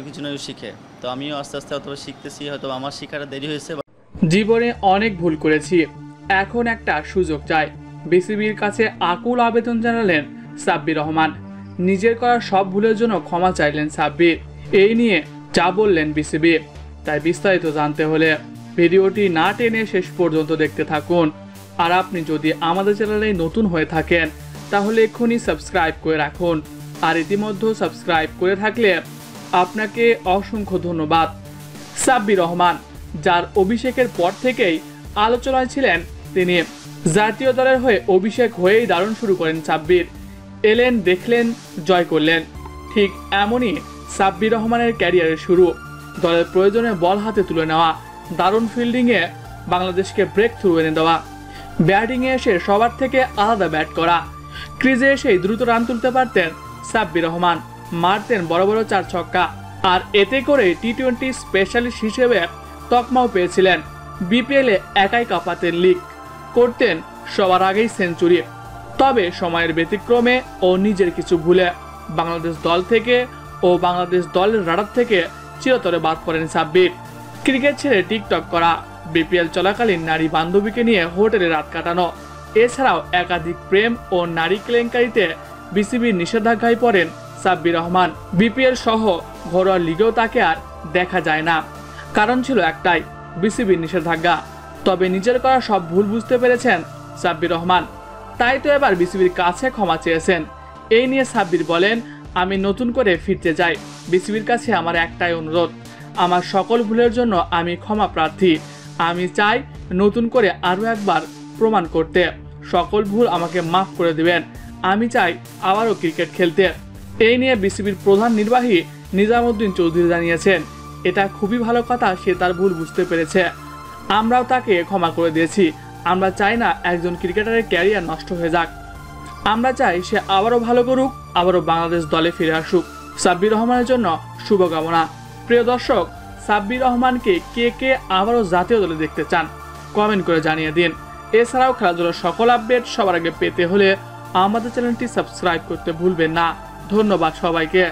কিছু না শিখে। তো আমিও আস্তে আস্তে হয়তো শিখতেছি, হয়তো আমার শেখাটা দেরি হয়েছে। জীবনে অনেক ভুল করেছি, এখন একটা সুযোগ চাই। বিসিবির কাছে আকুল আবেদন জানালেন সাব্বির রহমান। নিজের করা সব ভুলের জন্য ক্ষমা চাইলেন সাব্বির। এই নিয়ে যা বললেন বিসিবি, তাই বিস্তারিত জানতে হলে ভিডিওটি না টেনে শেষ পর্যন্ত দেখতে থাকুন। আর আপনি যদি আমাদের চ্যানেলে নতুন হয়ে থাকেন তাহলে এক্ষুনি সাবস্ক্রাইব করে রাখুন। আর ইতিমধ্যে সাবস্ক্রাইব করে থাকলে আপনাকে অসংখ্য ধন্যবাদ। সাব্বির রহমান, যার অভিষেকের পর থেকেই আলোচনায় ছিলেন, তিনি জাতীয় দলের হয়ে অভিষেক হয়েই দারুণ শুরু করেন সাব্বির। এলেন, দেখলেন, জয় করলেন। ঠিক এমনই সাব্বির রহমানের ক্যারিয়ারের শুরু। দলের প্রয়োজনে বল হাতে তুলে নেওয়া, দারুণ ফিল্ডিংয়ে বাংলাদেশকে ব্রেক থ্রু এনে দেওয়া, ব্যাটিংয়ে এসে সবার থেকে আলাদা ব্যাট করা, ক্রিজে এসেই দ্রুত রান তুলতে পারতেন সাব্বির রহমান, মারতেন বড় বড় 4 ছক্কা। আর এতে করে টি-20 স্পেশালিস্ট হিসেবে তকমাও পেয়েছিলেন। বিপিএলে একাই কাঁপাতেন লিগ, করতেন সবার আগেই সেঞ্চুরি। তবে সময়ের ব্যতিক্রমে ও নিজের কিছু ভুলে বাংলাদেশ দল থেকে ও বাংলাদেশ দলের রাডার থেকে চিরতরে বাদ পড়েন সাব্বির। ক্রিকেট ছেড়ে টিকটক করা, বিপিএল চলাকালীন নারী বান্ধবীকে নিয়ে হোটেলে রাত কাটানো, এছাড়াও একাধিক প্রেম ও নারী কেলেঙ্কারিতে বিসিবির নিষেধাজ্ঞায় পড়েন সাব্বির রহমান। বিপিএল সহ ঘরোয়া লিগেও তাকে আর দেখা যায় না। কারণ ছিল একটাই, বিসিবির নিষেধাজ্ঞা। তবে নিজের করা সব ভুল বুঝতে পেরেছেন সাব্বির রহমান, তাই তো এবার বিসিবির কাছে ক্ষমা চেয়েছেন। এই নিয়ে সাব্বির বলেন, আমি নতুন করে ফিরতে চাই। বিসিবির কাছে আমার একটাই অনুরোধ, আমার সকল ভুলের জন্য আমি ক্ষমা প্রার্থী। আমি চাই নতুন করে আরও একবার প্রমাণ করতে। সকল ভুল আমাকে মাফ করে দিবেন। আমি চাই আবারও ক্রিকেট খেলতে। এই নিয়ে বিসিবির প্রধান নির্বাহী নিজামুদ্দিন চৌধুরী জানিয়েছেন, এটা খুবই ভালো কথা, সে তার ভুল বুঝতে পেরেছে। আমরাও তাকে ক্ষমা করে দিয়েছি। আমরা চাই না একজন ক্রিকেটারের ক্যারিয়ার নষ্ট হয়ে যাক। আমরা চাই সে আবারও ভালো করুক, আবারও বাংলাদেশ দলে ফিরে আসুক। সাব্বির রহমানের জন্য শুভকামনা। প্রিয় দর্শক, সাব্বির রহমানকে কে কে আবারও জাতীয় দলে দেখতে চান কমেন্ট করে জানিয়ে দিন। এছাড়াও খেলাধুলার সকল আপডেট সবার আগে পেতে হলে আমাদের চ্যানেলটি সাবস্ক্রাইব করতে ভুলবেন না। ধন্যবাদ সবাইকে।